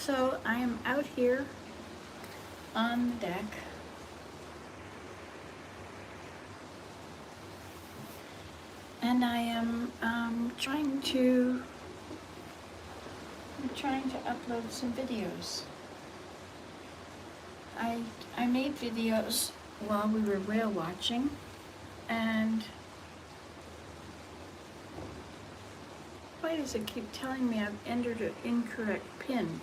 So I am out here on the deck and I am trying to upload some videos. I made videos while we were whale watching, and why does it keep telling me I've entered an incorrect PIN?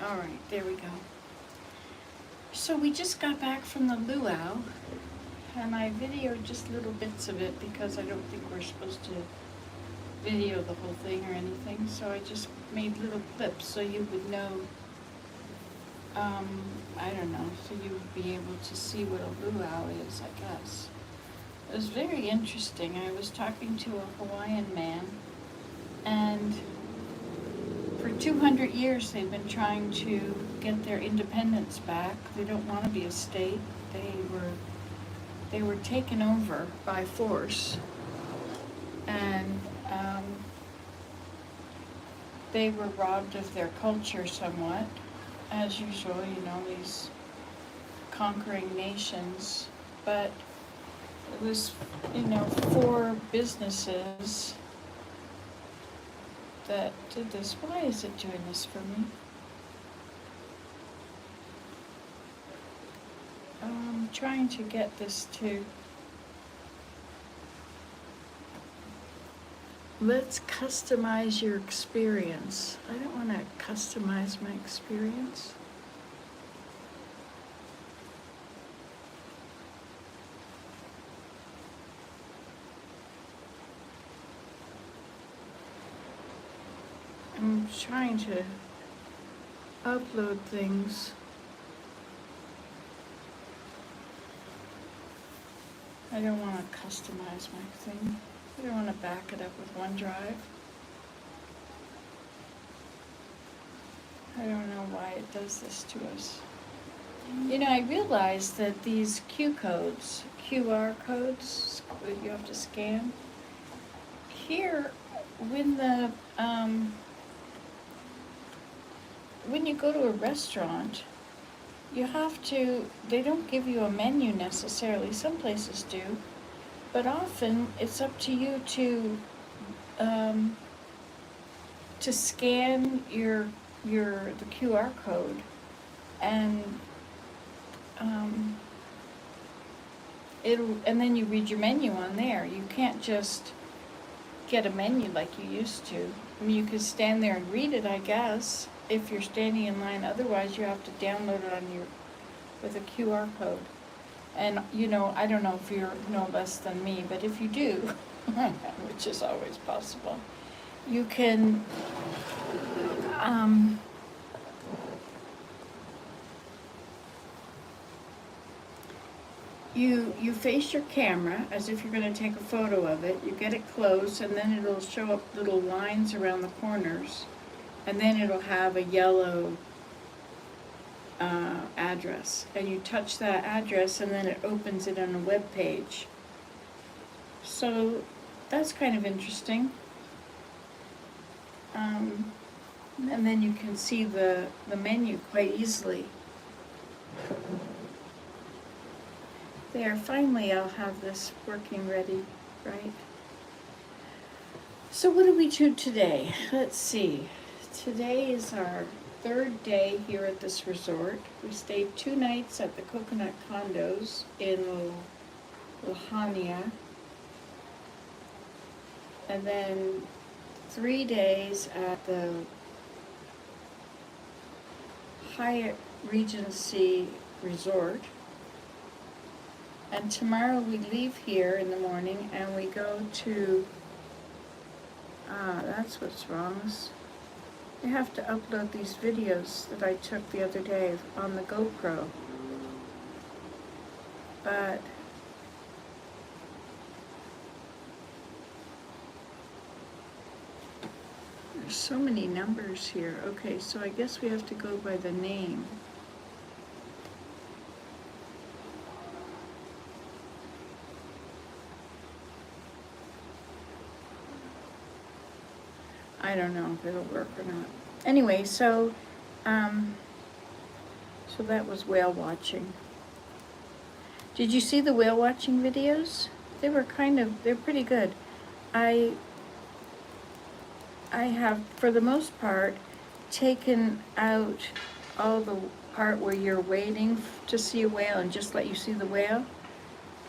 All right, there we go. So we just got back from the luau, and I videoed just little bits of it because I don't think we're supposed to video the whole thing or anything. So I just made little clips so you would know, I don't know, so you would be able to see what a luau is, I guess. It was very interesting. I was talking to a Hawaiian man, and for 200 years they've been trying to get their independence back. They don't want to be a state. They were taken over by force, and they were robbed of their culture somewhat, as usual, these conquering nations. But it was, four businesses that did this. Why is it doing this for me? I'm trying to get this to... Let's customize your experience. I don't want to customize my experience. I'm trying to upload things. I don't want to customize my thing. I don't want to back it up with OneDrive. I don't know why it does this to us. I realized that these QR codes that you have to scan, here, when you go to a restaurant, they don't give you a menu necessarily. Some places do, but often it's up to you to scan the QR code, and and then you read your menu on there. You can't just get a menu like you used to. I mean, you could stand there and read it, I guess, if you're standing in line. Otherwise, you have to download it with a QR code. And I don't know if you know less than me, but if you do, which is always possible, you can you face your camera as if you're going to take a photo of it. You get it close, and then it'll show up little lines around the corners, and then it'll have a yellow address, and you touch that address, and then it opens it on a web page. So that's kind of interesting. And then you can see the menu quite easily. There, finally I'll have this working ready, right? So what do we do today? Let's see. Today is our third day here at this resort. We stayed 2 nights at the Coconut Condos in Lahaina, and then 3 days at the Hyatt Regency Resort. And tomorrow we leave here in the morning and we go to, that's what's wrong. I have to upload these videos that I took the other day on the GoPro. But there's so many numbers here. Okay, so I guess we have to go by the name. I don't know if it'll work or not. Anyway, so that was whale watching. Did you see the whale watching videos? They're pretty good. I have, for the most part, taken out all the part where you're waiting to see a whale and just let you see the whale,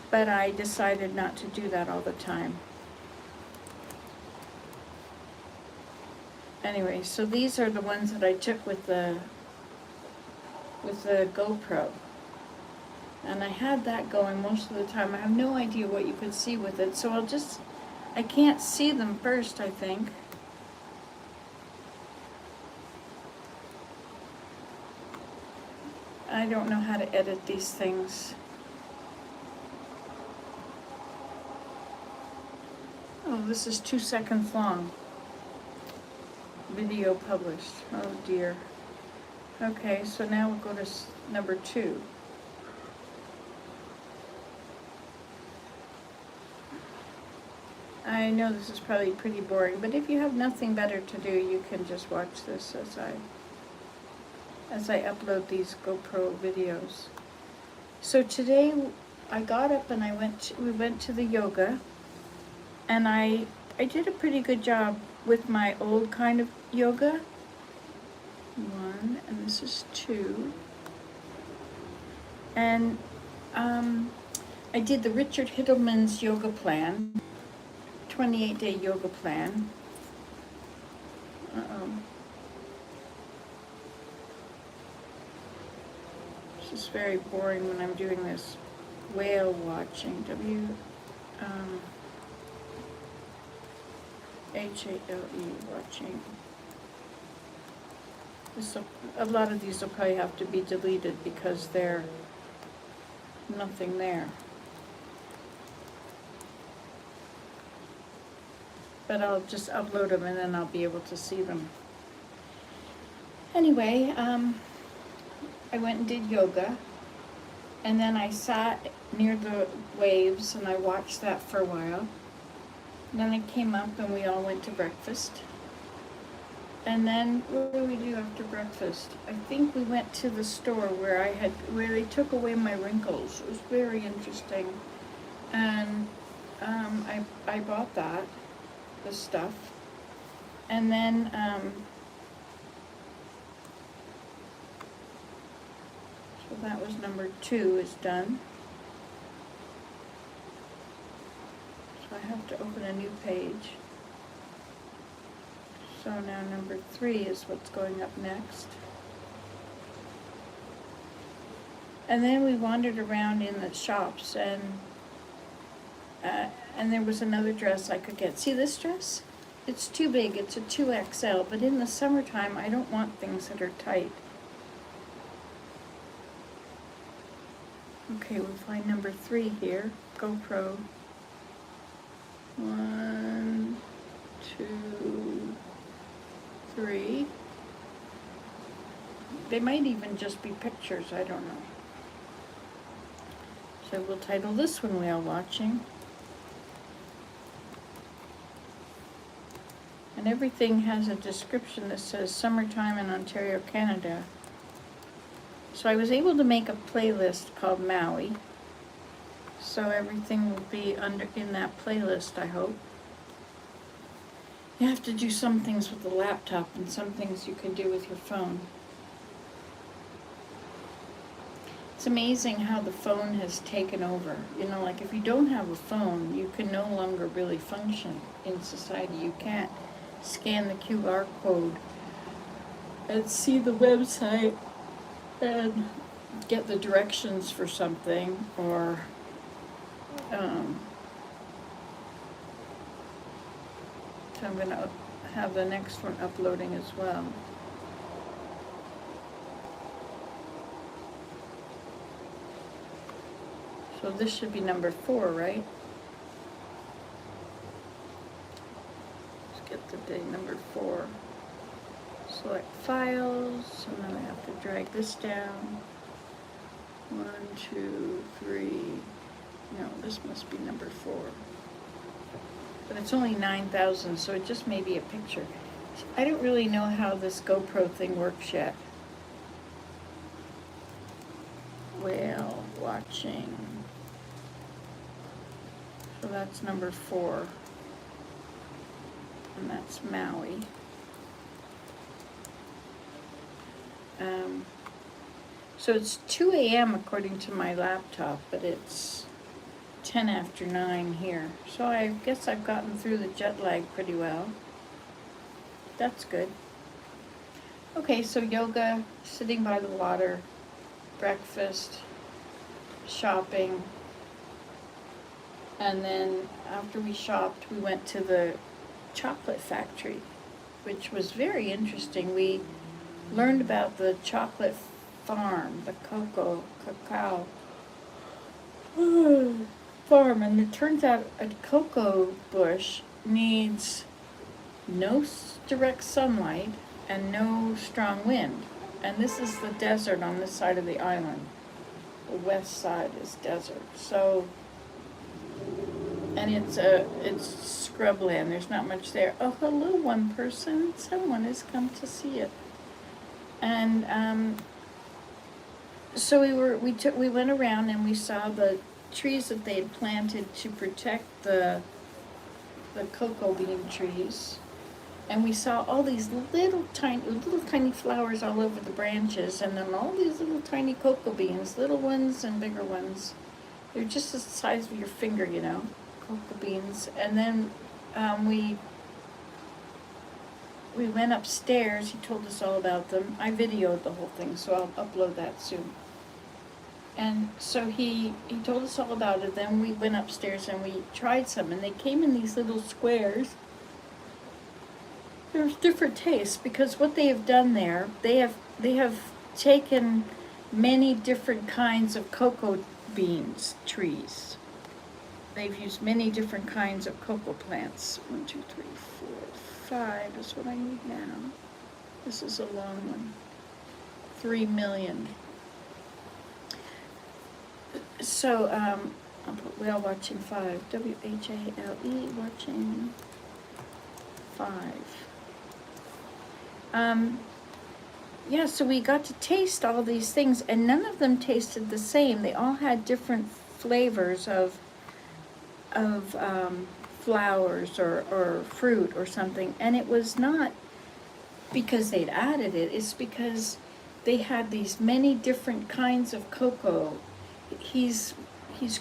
but I decided not to do that all the time. Anyway, so these are the ones that I took with the GoPro. And I had that going most of the time. I have no idea what you could see with it, so I can't see them first, I think. I don't know how to edit these things. Oh, this is 2 seconds long. Video published. Oh dear. Okay, so now we'll go to number 2. I know this is probably pretty boring, but if you have nothing better to do, you can just watch this as I upload these GoPro videos. So today I got up and we went to the yoga, and I did a pretty good job with my old kind of yoga. 1, and this is 2. And I did the Richard Hittleman's yoga plan, 28-day yoga plan. This is very boring when I'm doing this whale watching. H-A-L-E, watching. A lot of these will probably have to be deleted because they're nothing there. But I'll just upload them and then I'll be able to see them. Anyway, I went and did yoga, and then I sat near the waves and I watched that for a while. And then I came up and we all went to breakfast. And then what did we do after breakfast? I think we went to the store where they took away my wrinkles. It was very interesting. And I bought the stuff. And then so that was number 2 is done. So I have to open a new page. So now number 3 is what's going up next. And then we wandered around in the shops, and there was another dress I could get. See this dress? It's too big, it's a 2XL, but in the summertime I don't want things that are tight. Okay, we'll find number 3 here, GoPro. 1, 2, 3. They might even just be pictures, I don't know. So we'll title this one Whale Watching. And everything has a description that says summertime in Ontario, Canada. So I was able to make a playlist called Maui. So everything will be in that playlist, I hope. You have to do some things with the laptop and some things you can do with your phone. It's amazing how the phone has taken over. You know, like if you don't have a phone, you can no longer really function in society. You can't scan the QR code and see the website and get the directions for something, or so I'm going to have the next one uploading as well. So this should be number 4, right? Let's get the day number 4. Select files, and then I have to drag this down. 1, 2, 3. No, this must be number 4. But it's only 9,000, so it just may be a picture. I don't really know how this GoPro thing works yet. Whale watching. So that's number 4. And that's Maui. So it's 2 a.m. according to my laptop, but it's 10 after 9 here. So I guess I've gotten through the jet lag pretty well. That's good. Okay, so yoga, sitting by the water, breakfast, shopping, and then after we shopped, we went to the chocolate factory, which was very interesting. We learned about the chocolate farm, the cacao farm, and it turns out a cocoa bush needs no direct sunlight and no strong wind. And this is the desert on this side of the island. The west side is desert. So, and it's scrubland. There's not much there. Oh, hello, one person. Someone has come to see it. And so we went around and we saw the trees that they had planted to protect the cocoa bean trees. And we saw all these little tiny flowers all over the branches, and then all these little tiny cocoa beans, little ones and bigger ones. They're just the size of your finger, you know, cocoa beans. And then we went upstairs. He told us all about them. I videoed the whole thing, so I'll upload that soon. And so he told us all about it. Then we went upstairs and we tried some, and they came in these little squares. There's different tastes, because what they have done there, they have taken many different kinds of cocoa beans trees. They've used many different kinds of cocoa plants. 1, 2, 3, 4, 5 is what I need now. This is a long one. 3 million. So I'll put whale watching 5. WHALE watching 5. Yeah, so we got to taste all these things, and none of them tasted the same. They all had different flavors of flowers or fruit or something, and it was not because they'd added it. It's because they had these many different kinds of cocoa. He's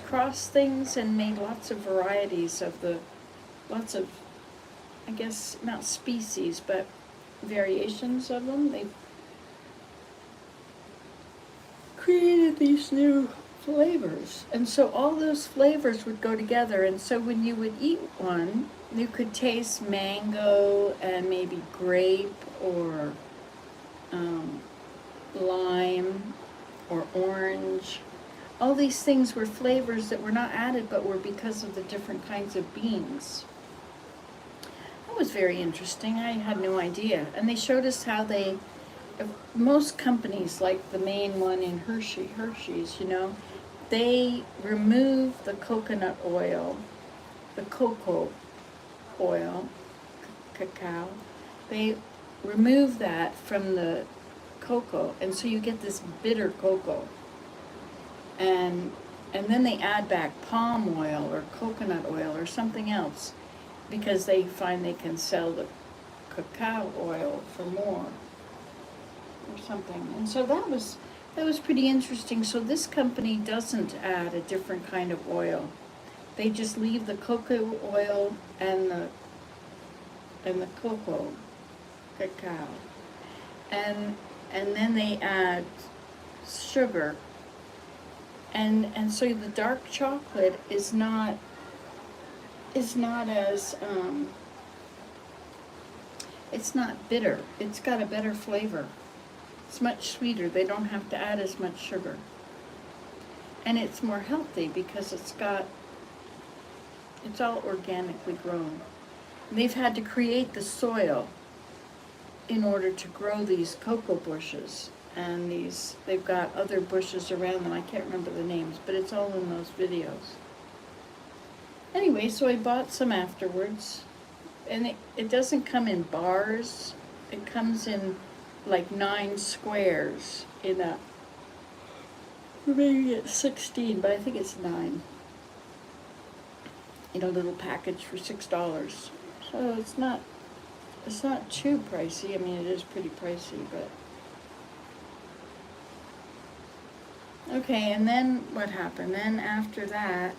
crossed things and made lots of varieties of lots of, I guess, not species, but variations of them. They created these new flavors, and so all those flavors would go together. And so when you would eat one, you could taste mango and maybe grape or lime or orange. All these things were flavors that were not added, but were because of the different kinds of beans. That was very interesting. I had no idea. And they showed us how most companies, like the main one in Hershey's, you know, they remove the coconut oil, the cocoa oil, cacao. They remove that from the cocoa, and so you get this bitter cocoa. And then they add back palm oil or coconut oil or something else, because they find they can sell the cacao oil for more or something. And so that was pretty interesting. So this company doesn't add a different kind of oil. They just leave the cocoa oil and the cocoa cacao. And then they add sugar. And so the dark chocolate is not as it's not bitter. It's got a better flavor. It's much sweeter. They don't have to add as much sugar. And it's more healthy because it's all organically grown. And they've had to create the soil in order to grow these cocoa bushes. And they've got other bushes around them. I can't remember the names, but it's all in those videos. Anyway, so I bought some afterwards. and it doesn't come in bars. It comes in like 9 squares in a, maybe it's 16, but I think it's 9, in a little package for $6. So it's not too pricey. I mean, it is pretty pricey, but okay. And then what happened? Then after that,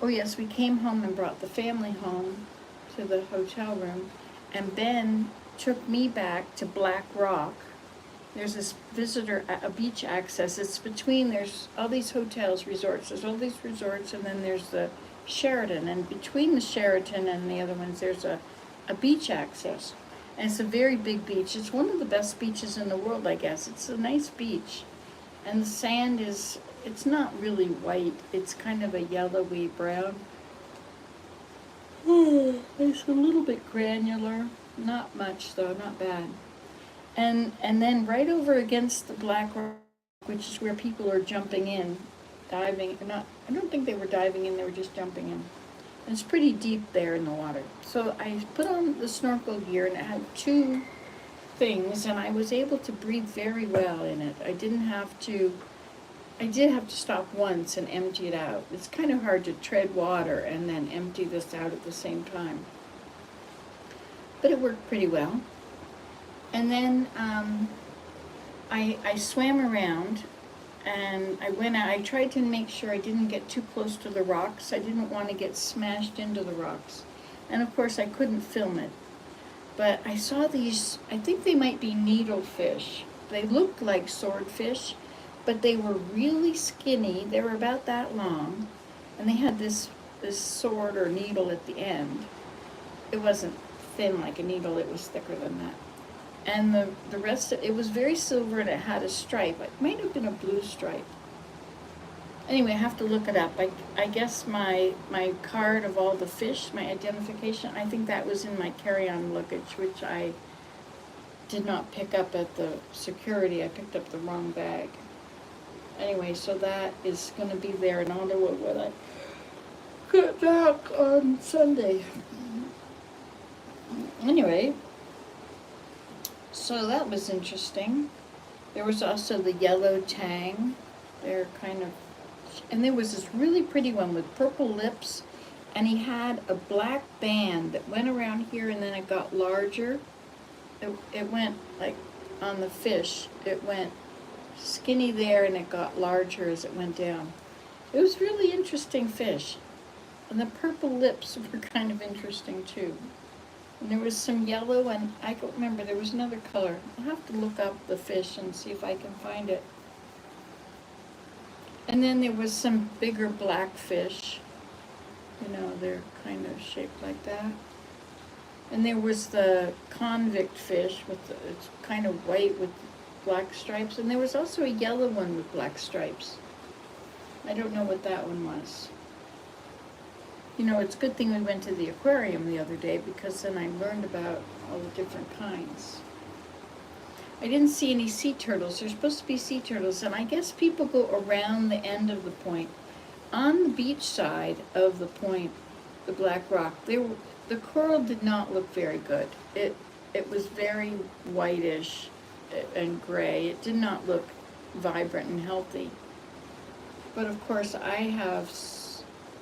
oh yes, we came home and brought the family home to the hotel room, and Ben took me back to Black Rock. There's this a beach access. It's between, there's all these hotels, resorts. There's all these resorts, and then there's the Sheraton. And between the Sheraton and the other ones, there's a beach access. And it's a very big beach. It's one of the best beaches in the world, I guess. It's a nice beach. And the sand is, it's not really white. It's kind of a yellowy brown. It's a little bit granular. Not much though, not bad. And then right over against the Black Rock, which is where people are jumping in, diving, not, I don't think they were diving in, they were just jumping in. And it's pretty deep there in the water. So I put on the snorkel gear, and it had 2 things, and I was able to breathe very well in it. I did have to stop once and empty it out. It's kind of hard to tread water and then empty this out at the same time. But it worked pretty well. And then I swam around, and I went out. I tried to make sure I didn't get too close to the rocks. I didn't want to get smashed into the rocks. And of course I couldn't film it. But I saw these, I think they might be needlefish. They looked like swordfish, but they were really skinny. They were about that long, and they had this sword or needle at the end. It wasn't thin like a needle, it was thicker than that. And the rest of it was very silver, and it had a stripe. It might have been a blue stripe. Anyway, I have to look it up. I guess my card of all the fish, my identification, I think that was in my carry-on luggage, which I did not pick up at the security. I picked up the wrong bag. Anyway, so that is going to be there in Ottawa when I get back on Sunday. Anyway, so that was interesting. There was also the yellow tang. They're kind of, and there was this really pretty one with purple lips, and he had a black band that went around here, and then it got larger. It went like on the fish. It went skinny there, and it got larger as it went down. It was really interesting fish. And the purple lips were kind of interesting too. And there was some yellow, and I don't remember, there was another color. I'll have to look up the fish and see if I can find it. And then there was some bigger black fish. You know, they're kind of shaped like that. And there was the convict fish with the, it's kind of white with black stripes. And there was also a yellow one with black stripes. I don't know what that one was. You know, it's a good thing we went to the aquarium the other day, because then I learned about all the different kinds. I didn't see any sea turtles. There's supposed to be sea turtles, and I guess people go around the end of the point. On the beach side of the point, the Black Rock, the coral did not look very good. It was very whitish and gray. It did not look vibrant and healthy. But of course, I've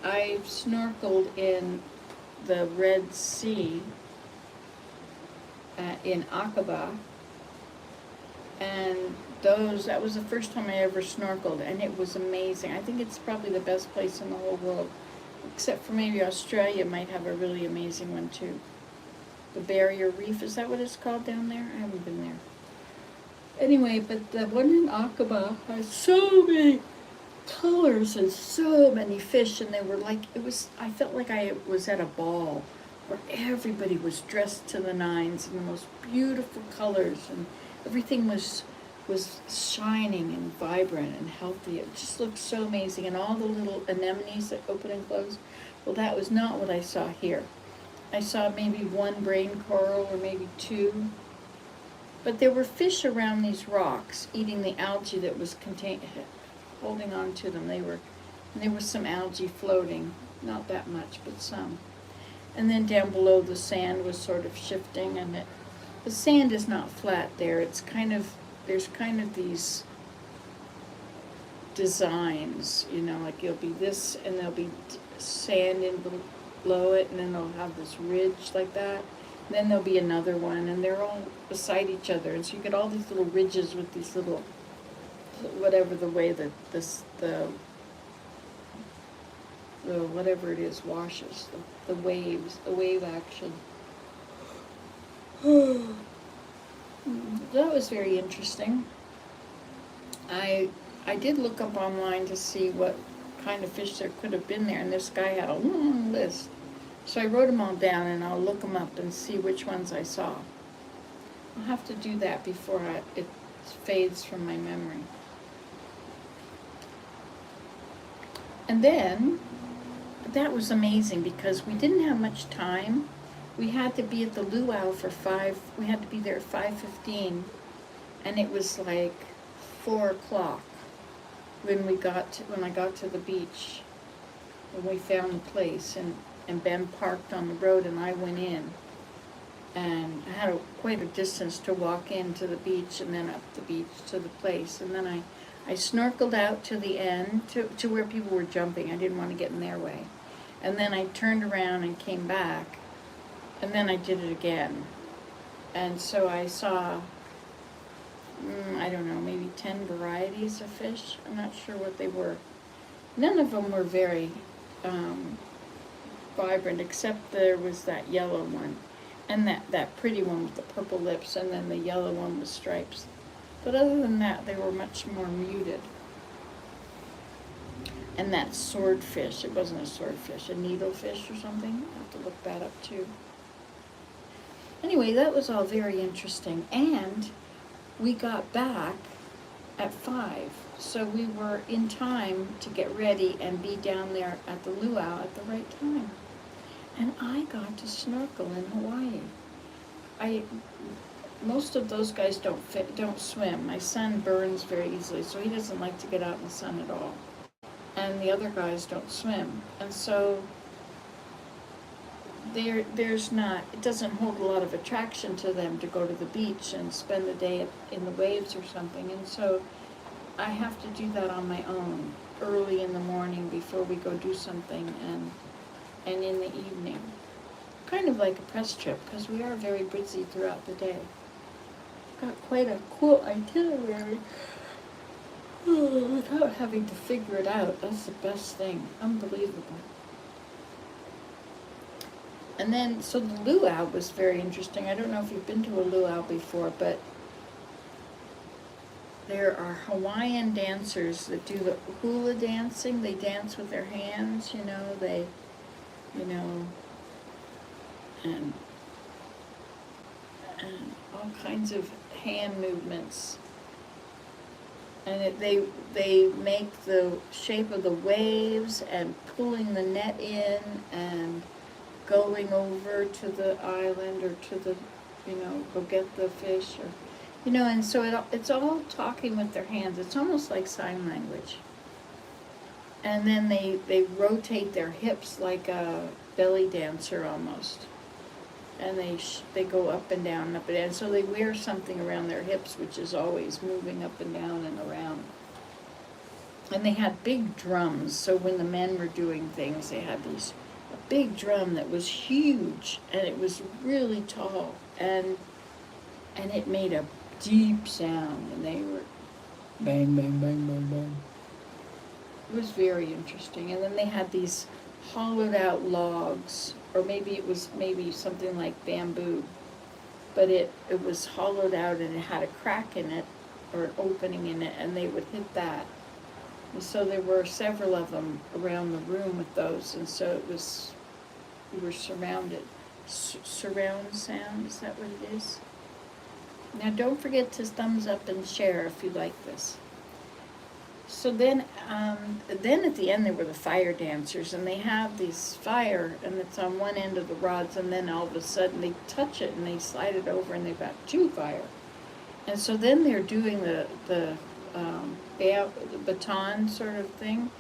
snorkeled in the Red Sea in Aqaba, and that was the first time I ever snorkeled, and it was amazing. I think it's probably the best place in the whole world, except for maybe Australia might have a really amazing one too. The Barrier Reef, is that what it's called down there? I haven't been there. Anyway, but the one in Aqaba has so many colors and so many fish, and they were like, I felt like I was at a ball where everybody was dressed to the nines in the most beautiful colors, and everything was shining and vibrant and healthy. It just looked so amazing, and all the little anemones that open and close. Well, that was not what I saw here. I saw maybe 1 brain coral or maybe 2, but there were fish around these rocks eating the algae that was holding on to them. There was some algae floating, not that much, but some. And then down below the sand was sort of shifting, and the sand is not flat there. It's kind of, there's kind of these designs, you know, like you'll be this and there'll be sand in below it, and then they'll have this ridge like that. And then there'll be another one, and they're all beside each other, and so you get all these little ridges with these little, whatever the way that the whatever it is washes, the waves, the wave action. That was very interesting. I did look up online to see what kind of fish there could have been there, and this guy had a long list. So I wrote them all down, and I'll look them up and see which ones I saw. I'll have to do that before it fades from my memory. And then, that was amazing because we didn't have much time. We had to be at the luau for we had to be there at 5:15, and it was like 4 o'clock when I got to the beach, when we found the place, and Ben parked on the road, and I went in, and I had quite a distance to walk into the beach, and then up the beach to the place, and then I snorkeled out to the end, to where people were jumping. I didn't want to get in their way. And then I turned around and came back, and then I did it again. And so I saw, I don't know, maybe 10 varieties of fish. I'm not sure what they were. None of them were very vibrant, except there was that yellow one, and that pretty one with the purple lips, and then the yellow one with stripes. But other than that, they were much more muted. And that swordfish, it wasn't a swordfish, a needlefish or something. I'll have to look that up too. Anyway, that was all very interesting. And we got back at 5. So we were in time to get ready and be down there at the luau at the right time. And I got to snorkel in Hawaii. Most of those guys don't swim. My son burns very easily, so he doesn't like to get out in the sun at all. And the other guys don't swim. And so it doesn't hold a lot of attraction to them to go to the beach and spend the day in the waves or something. And so I have to do that on my own, early in the morning before we go do something, and in the evening. Kind of like a press trip, because we are very busy throughout the day. Got quite a cool itinerary without having to figure it out. That's the best thing. Unbelievable. And then, so the luau was very interesting. I don't know if you've been to a luau before, but there are Hawaiian dancers that do the hula dancing. They dance with their hands, and all kinds of hand movements. And they make the shape of the waves and pulling the net in and going over to the island or to the, go get the fish, or, and so it's all talking with their hands. It's almost like sign language. And then they rotate their hips like a belly dancer almost. And they go up and down and up and down. So they wear something around their hips, which is always moving up and down and around. And they had big drums. So when the men were doing things, they had a big drum that was huge, and it was really tall, and it made a deep sound, and they were bang, bang, bang, bang, bang. It was very interesting. And then they had these hollowed out logs, or maybe it was something like bamboo, but it was hollowed out, and it had a crack in it, or an opening in it, and they would hit that. And so there were several of them around the room with those, and so we were surrounded. Surround sound, is that what it is? Now don't forget to thumbs up and share if you like this. So then at the end there were the fire dancers, and they have these fire, and it's on one end of the rods, and then all of a sudden they touch it and they slide it over, and they've got 2 fire. And so then they're doing the baton sort of thing,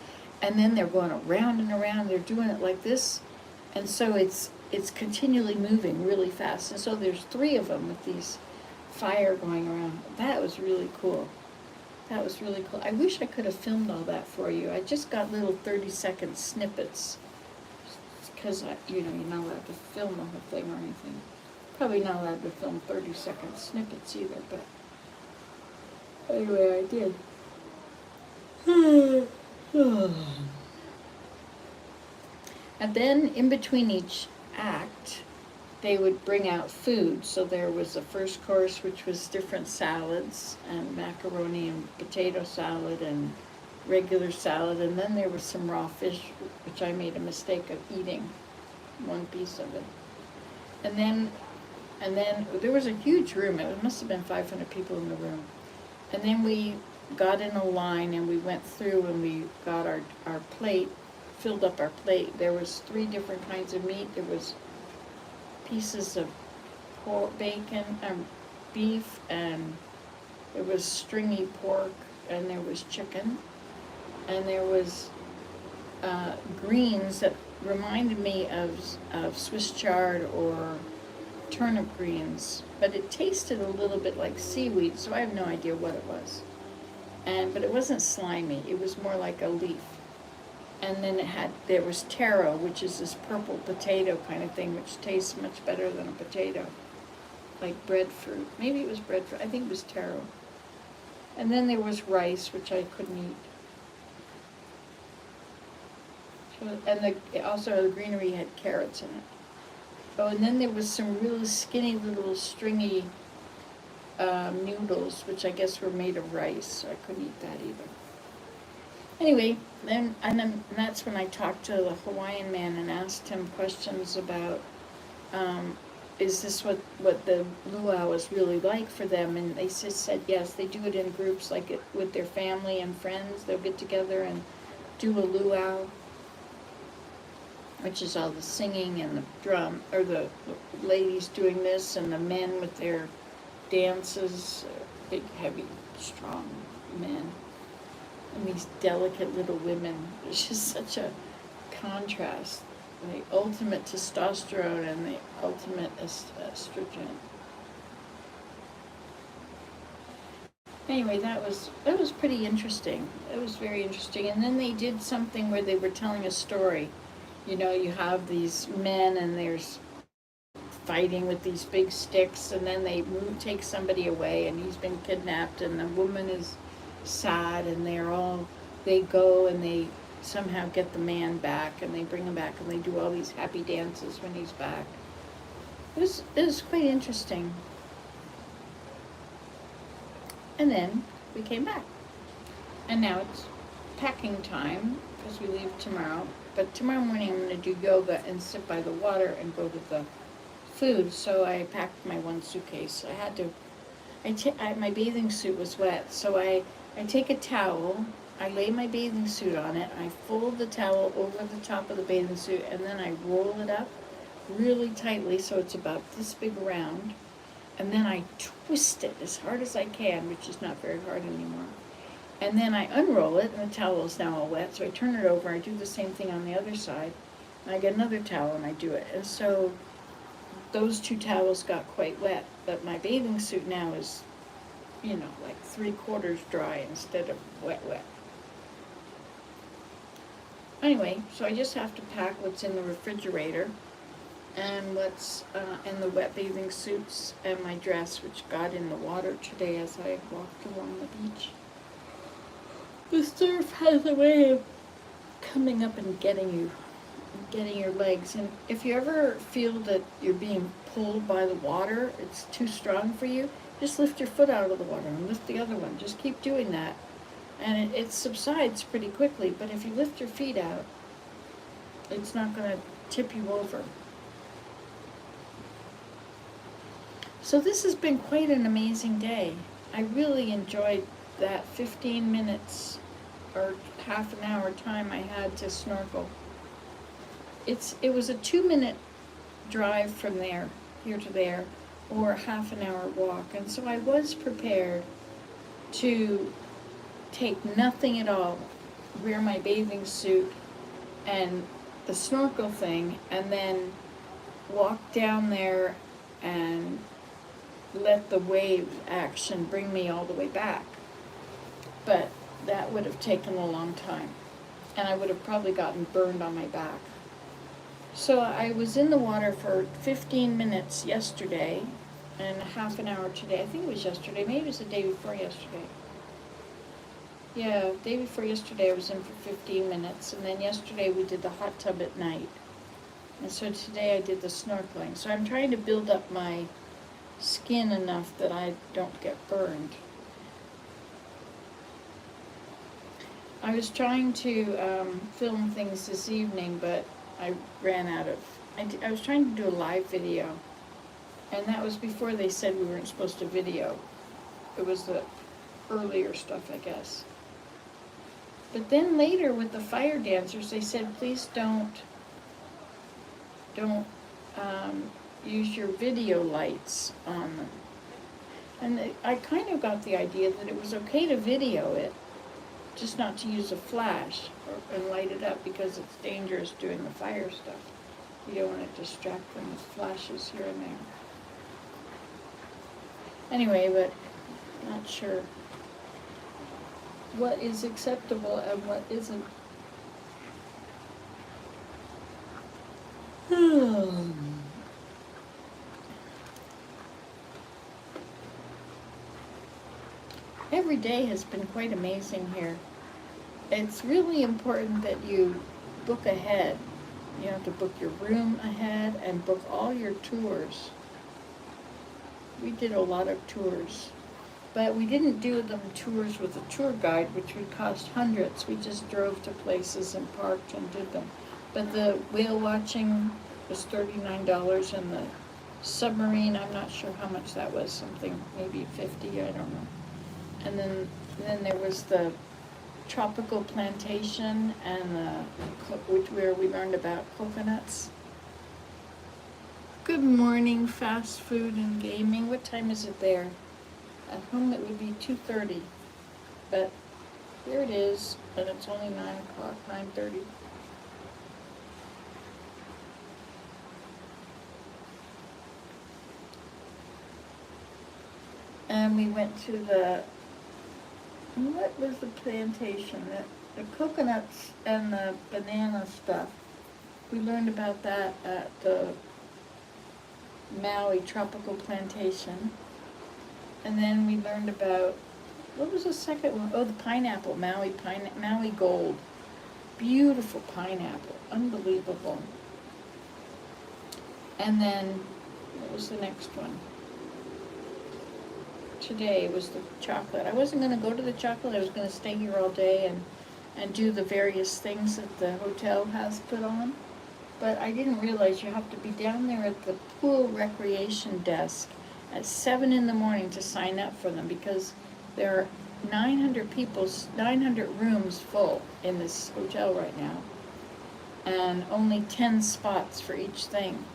and then they're going around and around. They're doing it like this, and so it's it's continually moving really fast. And so there's 3 of them with these fire going around. That was really cool. That was really cool. I wish I could have filmed all that for you. I just got little 30-second snippets because, you're not allowed to film the whole thing or anything. Probably not allowed to film 30-second snippets either, but anyway, I did. And then in between each act, they would bring out food. So there was the first course, which was different salads and macaroni and potato salad and regular salad. And then there was some raw fish, which I made a mistake of eating one piece of it. And then there was a huge room. It must have been 500 people in the room. And then we got in a line and we went through and we got our plate, filled up our plate. There was 3 different kinds of meat. There was pieces of pork, bacon, beef, and there was stringy pork, and there was chicken, and there was greens that reminded me of Swiss chard or turnip greens, but it tasted a little bit like seaweed, so I have no idea what it was. But it wasn't slimy. It was more like a leaf. And then there was taro, which is this purple potato kind of thing, which tastes much better than a potato, like breadfruit. Maybe it was breadfruit. I think it was taro. And then there was rice, which I couldn't eat. And also the greenery had carrots in it. Oh, and then there was some really skinny little stringy noodles, which I guess were made of rice, so I couldn't eat that either. Anyway, then that's when I talked to the Hawaiian man and asked him questions about, is this what the luau is really like for them? And they said yes, they do it in groups, like with their family and friends. They'll get together and do a luau, which is all the singing and the drum, or the ladies doing this and the men with their dances, big, heavy, strong men. And these delicate little women. It's just such a contrast. The ultimate testosterone and the ultimate estrogen. Anyway, that was pretty interesting. It was very interesting. And then they did something where they were telling a story. You have these men and there's fighting with these big sticks, and then they take somebody away and he's been kidnapped, and the woman is sad, and they go and they somehow get the man back, and they bring him back, and they do all these happy dances when he's back. It was quite interesting. And then we came back, and now it's packing time because we leave tomorrow. But tomorrow morning I'm going to do yoga and sit by the water and go to the food. So I packed my one suitcase. My bathing suit was wet, so I take a towel, I lay my bathing suit on it, I fold the towel over the top of the bathing suit, and then I roll it up really tightly so it's about this big around, and then I twist it as hard as I can, which is not very hard anymore. And then I unroll it, and the towel is now all wet, so I turn it over, I do the same thing on the other side, and I get another towel and I do it. And so those 2 towels got quite wet, but my bathing suit now is, like 3/4 dry instead of wet. Anyway, so I just have to pack what's in the refrigerator and what's in the wet bathing suits and my dress, which got in the water today as I walked along the beach. The surf has a way of coming up and getting your legs. And if you ever feel that you're being pulled by the water, it's too strong for you, just lift your foot out of the water and lift the other one. Just keep doing that. And it subsides pretty quickly, but if you lift your feet out, it's not going to tip you over. So this has been quite an amazing day. I really enjoyed that 15 minutes or half an hour time I had to snorkel. It was a 2-minute drive from here to there, or a half an hour walk, and so I was prepared to take nothing at all, wear my bathing suit and the snorkel thing, and then walk down there and let the wave action bring me all the way back. But that would have taken a long time, and I would have probably gotten burned on my back. So I was in the water for 15 minutes yesterday and half an hour today. I think it was yesterday, maybe it was the day before yesterday. Yeah, day before yesterday I was in for 15 minutes, and then yesterday we did the hot tub at night. And so today I did the snorkeling. So I'm trying to build up my skin enough that I don't get burned. I was trying to film things this evening, but I ran out of... I was trying to do a live video, and that was before they said we weren't supposed to video. It was the earlier stuff, I guess. But then later with the fire dancers, they said, please don't use your video lights on them. And I kind of got the idea that it was okay to video it, just not to use a flash and light it up, because it's dangerous doing the fire stuff. You don't want to distract them with flashes here and there. Anyway, but not sure what is acceptable and what isn't. Every day has been quite amazing here. It's really important that you book ahead. You have to book your room ahead and book all your tours. We did a lot of tours, but we didn't do them tours with a tour guide, which would cost hundreds. We just drove to places and parked and did them. But the whale watching was $39, and the submarine, I'm not sure how much that was, something maybe 50, I don't know. And then there was the tropical plantation, and where we learned about coconuts. Good morning, fast food and gaming. What time is it there? At home it would be 2:30, but here it is, and it's only 9 o'clock, 9:30. And we went to what was the plantation? The coconuts and the banana stuff. We learned about that at the Maui tropical plantation. And then we learned about, what was the second one? Oh, the pineapple, Maui gold. Beautiful pineapple, unbelievable. And then, what was the next one? Today was the chocolate. I wasn't going to go to the chocolate. I was going to stay here all day and do the various things that the hotel has put on. But I didn't realize you have to be down there at the pool recreation desk at 7 in the morning to sign up for them, because there are 900 rooms full in this hotel right now, and only 10 spots for each thing.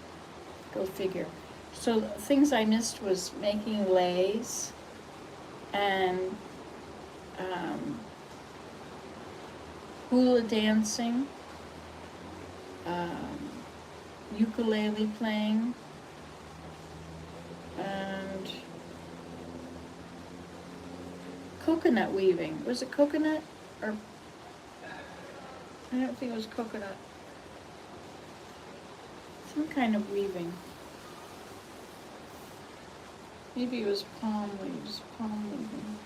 Go figure. So things I missed was making leis and hula dancing, ukulele playing, and coconut weaving. Was it coconut? Or I don't think it was coconut. Some kind of weaving. Maybe it was palm leaves, palm weaving.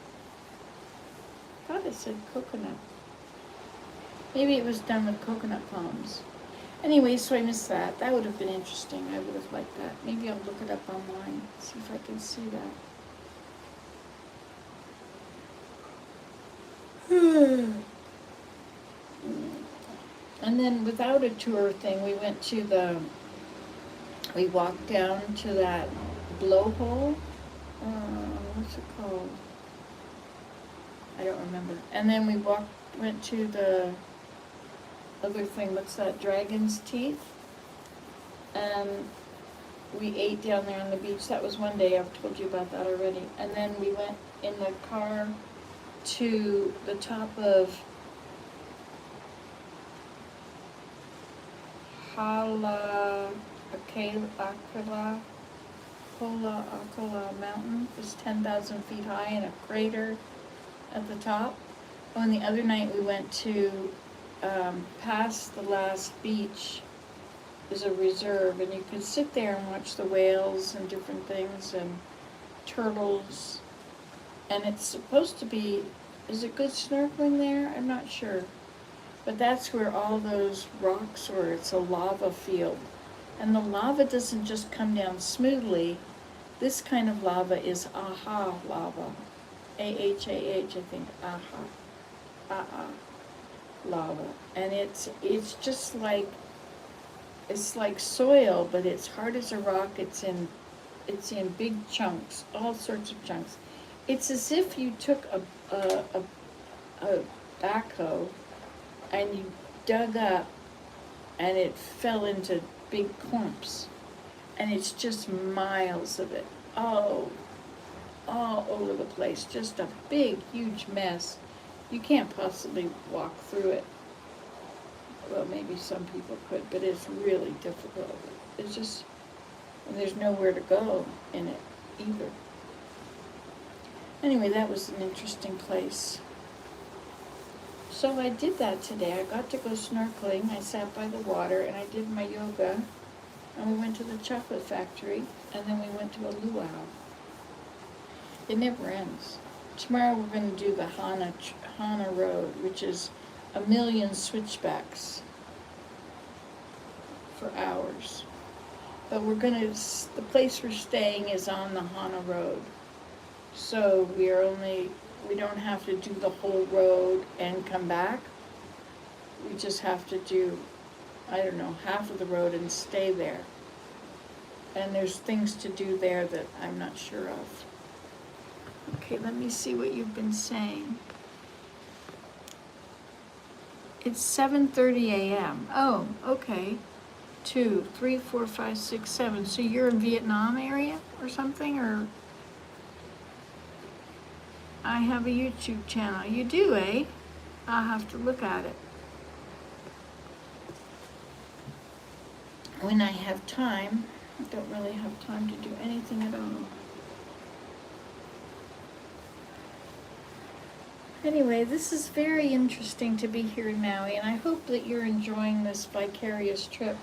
I thought it said coconut. Maybe it was done with coconut palms. Anyway, so I missed that. That would have been interesting. I would have liked that. Maybe I'll look it up online, see if I can see that. And then without a tour thing, we walked down to that blowhole. What's it called? I don't remember. And then we went to the other thing, what's that, Dragon's Teeth? And we ate down there on the beach. That was one day, I've told you about that already. And then we went in the car to the top of Akala mountain is 10,000 feet high and a crater at the top. Oh, and the other night we went to, past the last beach is a reserve, and you could sit there and watch the whales and different things and turtles. And it's supposed to be, is it good snorkeling there? I'm not sure. But that's where all those rocks were. It's a lava field. And the lava doesn't just come down smoothly. This kind of lava is aha lava. A-H-A-H, I think, aha lava. And it's just like, it's like soil, but it's hard as a rock. It's in big chunks, all sorts of chunks. It's as if you took a backhoe and you dug up and it fell into big clumps. And it's just miles of it, all over the place. Just a big, huge mess. You can't possibly walk through it. Well, maybe some people could, but it's really difficult. It's just, and there's nowhere to go in it either. Anyway, that was an interesting place. So I did that today. I got to go snorkeling. I sat by the water and I did my yoga. And we went to the chocolate factory, and then we went to a luau. It never ends. Tomorrow we're going to do the Hana Road, which is 1,000,000 switchbacks for hours. But the place we're staying is on the Hana Road. So we don't have to do the whole road and come back. We just have to do, I don't know, half of the road and stay there. And there's things to do there that I'm not sure of. Okay, let me see what you've been saying. It's 7:30 a.m. Oh, okay. 2, 3, 4, 5, 6, 7. So you're in Vietnam area or something, or? I have a YouTube channel. You do, eh? I'll have to look at it. When I have time. I don't really have time to do anything at all. Anyway, this is very interesting to be here in Maui, and I hope that you're enjoying this vicarious trip.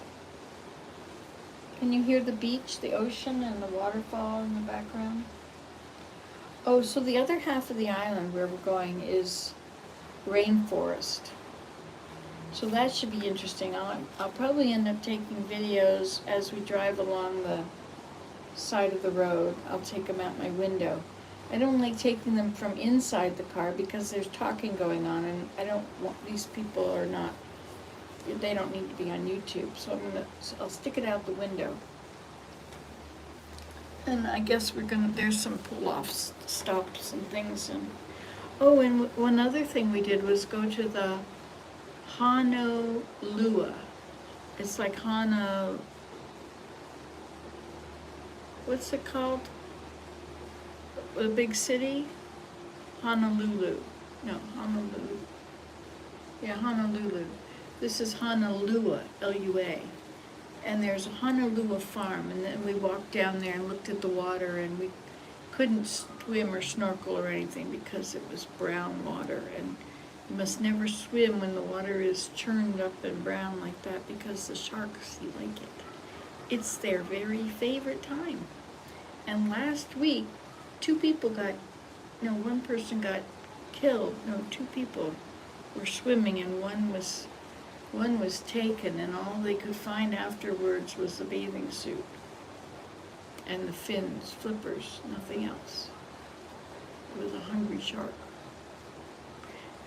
Can you hear the beach, the ocean, and the waterfall in the background? Oh, so the other half of the island where we're going is rainforest. So that should be interesting. I'll probably end up taking videos as we drive along the side of the road. I'll take them out my window. I don't like taking them from inside the car because there's talking going on, and I don't want, these people are not, they don't need to be on YouTube. So I'll stick it out the window. And I guess there's some pull-off stops and things. And oh, and one other thing we did was go to the Honolulu. It's like what's it called? The big city? Honolulu. No, Honolulu. Yeah, Honolulu. This is Honolulu, L-U-A. And there's a Honolulu farm, and then we walked down there and looked at the water, and we couldn't swim or snorkel or anything because it was brown water, and you must never swim when the water is churned up and brown like that because the sharks like it. It's their very favorite time. And last week, one person got killed. No, 2 people were swimming, and one was taken, and all they could find afterwards was the bathing suit and the fins, flippers, nothing else. It was a hungry shark.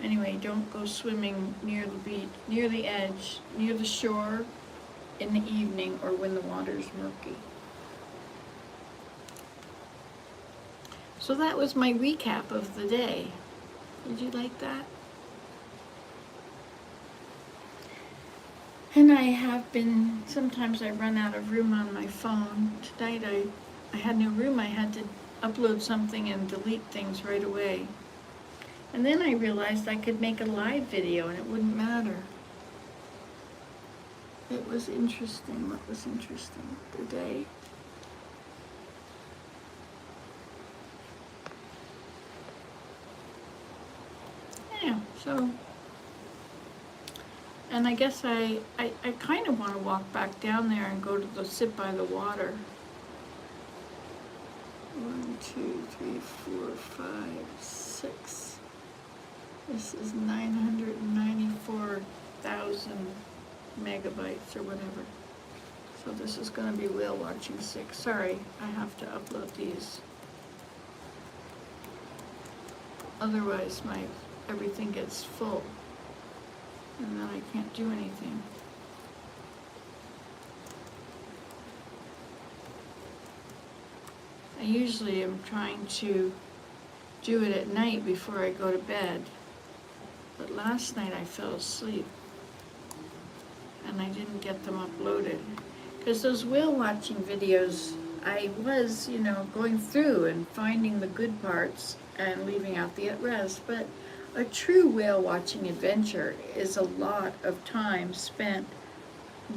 Anyway, don't go swimming near the beach, near the edge, near the shore in the evening or when the water's murky. So that was my recap of the day. Did you like that? And I have been, sometimes I run out of room on my phone. Tonight I had no room. I had to upload something and delete things right away. And then I realized I could make a live video and it wouldn't matter. it was interesting. What was interesting today? Yeah, so, and I guess I kind of want to walk back down there and go to sit by the water. 1, 2, 3, 4, 5, 6. This is 994,000 megabytes or whatever. So this is going to be whale watching 6. Sorry, I have to upload these. Otherwise everything gets full and then I can't do anything. I usually am trying to do it at night before I go to bed, but last night I fell asleep and I didn't get them uploaded. Because those whale watching videos, I was, going through and finding the good parts and leaving out the rest, but a true whale watching adventure is a lot of time spent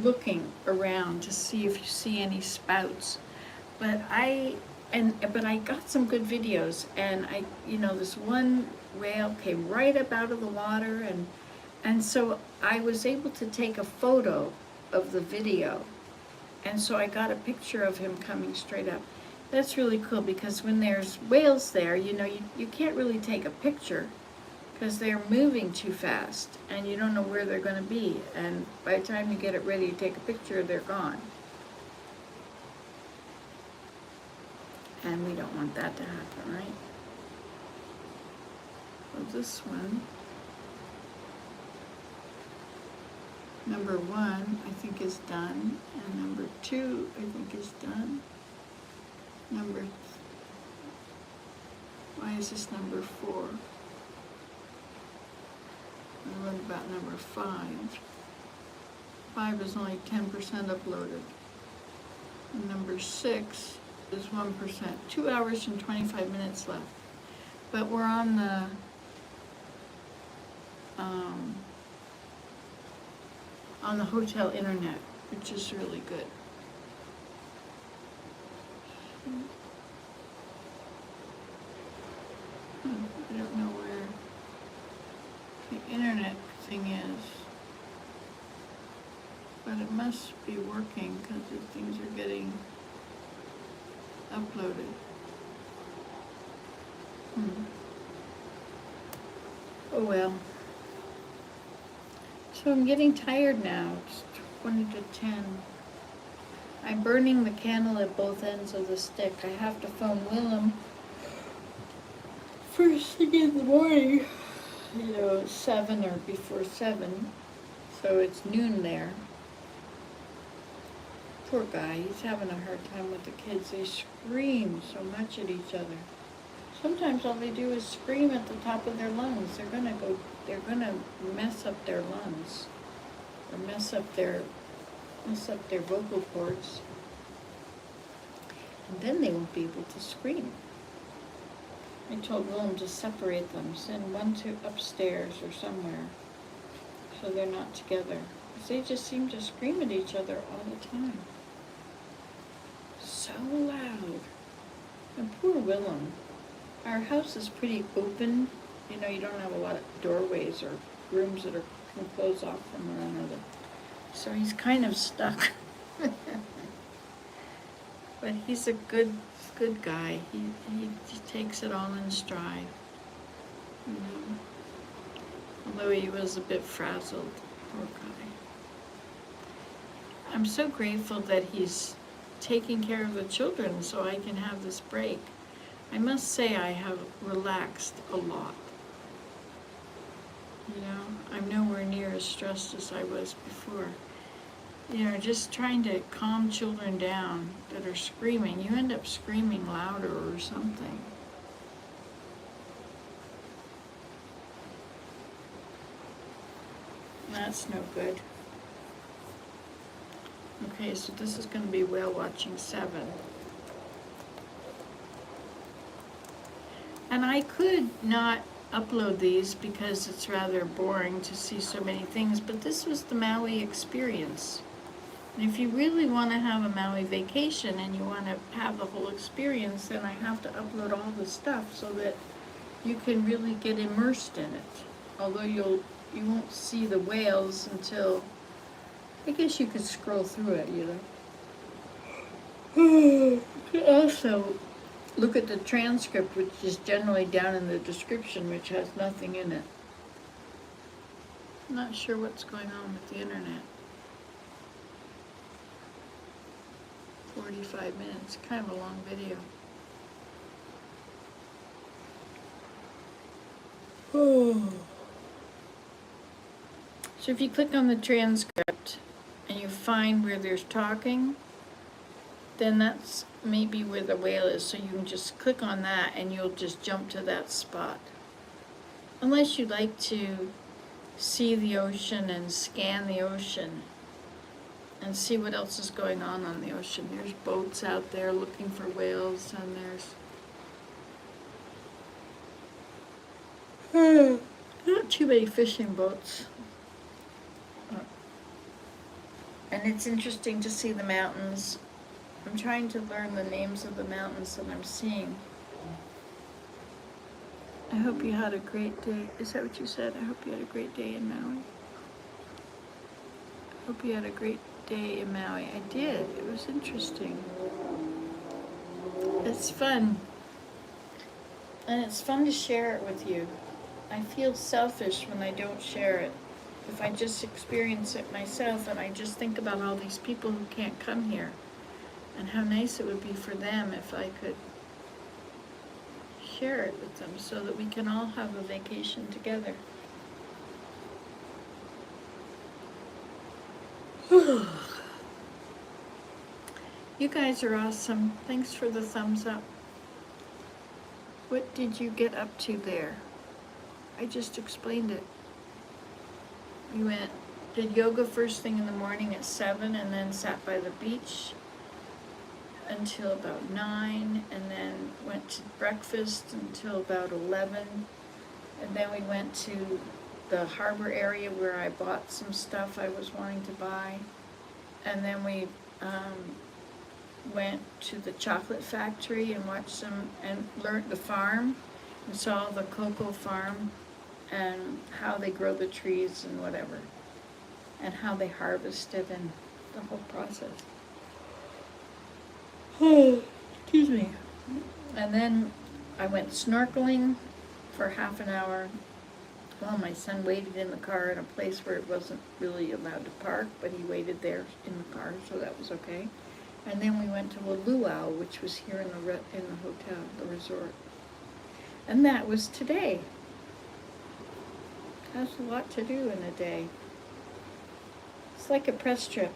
looking around to see if you see any spouts. But I got some good videos, and this one whale came right up out of the water, and so I was able to take a photo of the video, and so I got a picture of him coming straight up. That's really cool, because when there's whales there, you can't really take a picture because they're moving too fast and you don't know where they're going to be, and by the time you get it ready to take a picture, they're gone. And we don't want that to happen, right? Well, this one, number 1, I think is done, and number 2, I think is done. Why is this number 4? And what about number 5? 5 is only 10% uploaded. And number 6 is 1%. 2 hours and 25 minutes left. But we're on the hotel internet, which is really good. I don't know where the internet thing is, but it must be working because the things are getting uploaded. Oh well. So I'm getting tired now. It's 20 to 10. I'm burning the candle at both ends of the stick. I have to phone Willem first thing in the morning, 7 or before 7, so it's noon there. Poor guy, he's having a hard time with the kids. They scream so much at each other. Sometimes all they do is scream at the top of their lungs. They're gonna mess up their lungs, or mess up their vocal cords, and then they won't be able to scream. I told Willem to separate them, send one to upstairs or somewhere, so they're not together. Because they just seem to scream at each other all the time. So loud. And poor Willem. Our house is pretty open. You don't have a lot of doorways or rooms that can close off from one another. So he's kind of stuck. But he's a good guy. He takes it all in stride. Although he was a bit frazzled, poor guy. I'm so grateful that he's taking care of the children so I can have this break. I must say I have relaxed a lot. I'm nowhere near as stressed as I was before. Just trying to calm children down that are screaming. You end up screaming louder or something. That's no good. Okay, so this is going to be whale watching 7. And I could not upload these because it's rather boring to see so many things, but this was the Maui experience. And if you really want to have a Maui vacation and you want to have the whole experience, then I have to upload all the stuff so that you can really get immersed in it. Although you won't see the whales until, I guess you could scroll through it, you know. You could also look at the transcript, which is generally down in the description, which has nothing in it. I'm not sure what's going on with the internet. 45 minutes, kind of a long video. So if you click on the transcript and you find where there's talking, then that's maybe where the whale is. So you can just click on that and you'll just jump to that spot. Unless you'd like to see the ocean and scan the ocean and see what else is going on the ocean. There's boats out there looking for whales, and there's not too many fishing boats. And it's interesting to see the mountains. I'm trying to learn the names of the mountains that I'm seeing. I hope you had a great day. Is that what you said? I hope you had a great day in Maui. I hope you had a great day in Maui. I did. It was interesting. It's fun. And it's fun to share it with you. I feel selfish when I don't share it. If I just experience it myself and I just think about all these people who can't come here and how nice it would be for them if I could share it with them so that we can all have a vacation together. You guys are awesome. Thanks for the thumbs up. What did you get up to there? I just explained it. You did yoga first thing in the morning at 7 and then sat by the beach until about 9 and then went to breakfast until about 11. And then we went to the harbor area where I bought some stuff I was wanting to buy. And then we went to the chocolate factory and watched some and learned the farm and saw the cocoa farm and how they grow the trees and whatever, and how they harvest it and the whole process. Excuse me. And then I went snorkeling for half an hour. Well, my son waited in the car in a place where it wasn't really allowed to park, but he waited there in the car, so that was okay. And then we went to a luau, which was here in the hotel, the resort. And that was today. That's a lot to do in a day. It's like a press trip.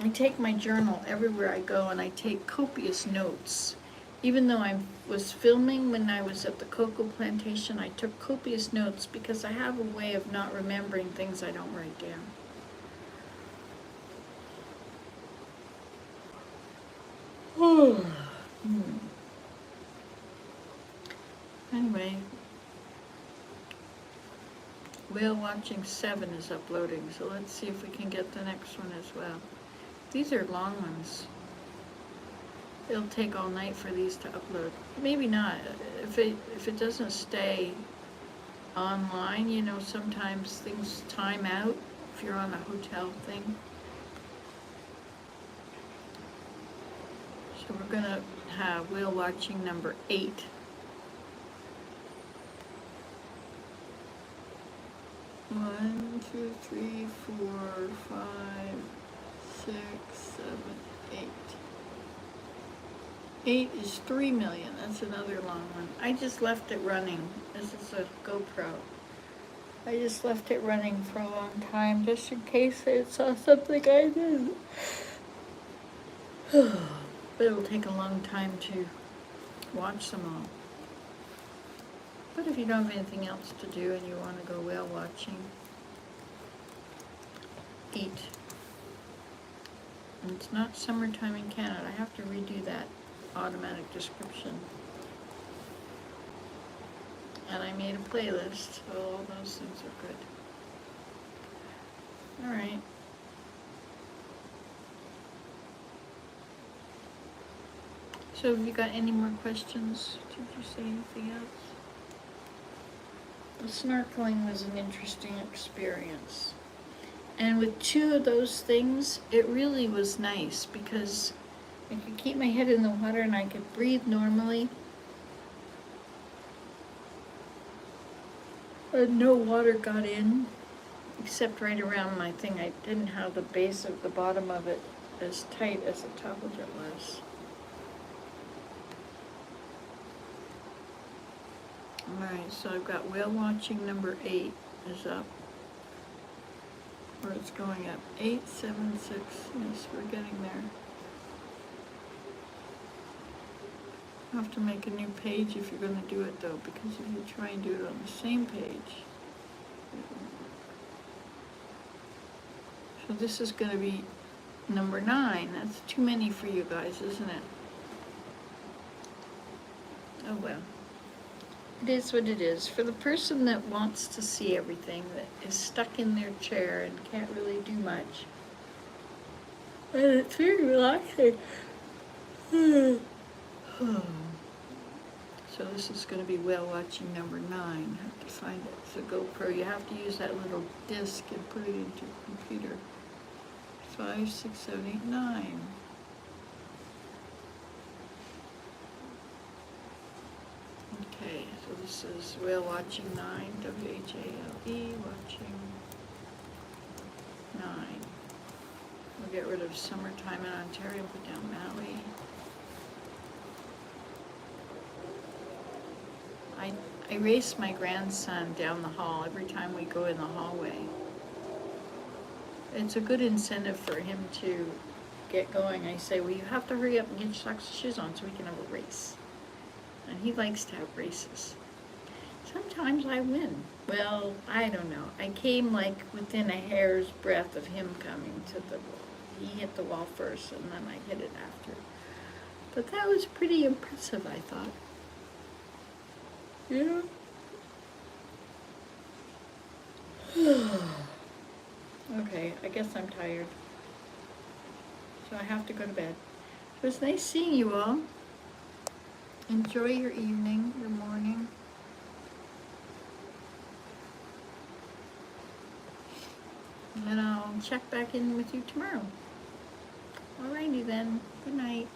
I take my journal everywhere I go and I take copious notes. Even though I was filming when I was at the cocoa plantation, I took copious notes because I have a way of not remembering things I don't write down. Anyway, Whale Watching 7 is uploading, so let's see if we can get the next one as well. These are long ones. It'll take all night for these to upload. Maybe not. If it doesn't stay online, you know, sometimes things time out if you're on a hotel thing. So we're gonna have Whale Watching number 8. One, 2, 3, 4, 5, 6, 7, 8. 8 is 3 million. That's another long one. I just left it running. This is a GoPro. I just left it running for a long time just in case I saw something I did. But it'll take a long time to watch them all. But if you don't have anything else to do and you want to go whale watching, eat. And it's not summertime in Canada. I have to redo that automatic description. And I made a playlist, so all those things are good. All right. So have you got any more questions? Did you say anything else? The snorkeling was an interesting experience. And with two of those things, it really was nice because I could keep my head in the water and I could breathe normally. And no water got in, except right around my thing. I didn't have the base of the bottom of it as tight as the top of it was. Alright, so I've got whale watching number 8 is up. Or it's going up. 876. Yes, we're getting there. I'll have to make a new page if you're going to do it though, because if you try and do it on the same page. So this is going to be number 9. That's too many for you guys, isn't it? Oh well. It is what it is. For the person that wants to see everything, that is stuck in their chair and can't really do much. And it's very relaxing. So this is going to be whale watching number 9. I have to find it. It's a GoPro. You have to use that little disc and put it into your computer. 5, 6, 7, 8, 9. Okay, so this is whale watching 9, WHALE, watching 9. We'll get rid of summertime in Ontario and put down Maui. I race my grandson down the hall every time we go in the hallway. It's a good incentive for him to get going. I say, well, you have to hurry up and get your socks and shoes on so we can have a race. And he likes to have races. Sometimes I win. Well, I don't know. I came like within a hair's breadth of him coming to the wall. He hit the wall first and then I hit it after. But that was pretty impressive, I thought. Yeah. Okay, I guess I'm tired. So I have to go to bed. It was nice seeing you all. Enjoy your evening, your morning. And I'll check back in with you tomorrow. Alrighty then. Good night.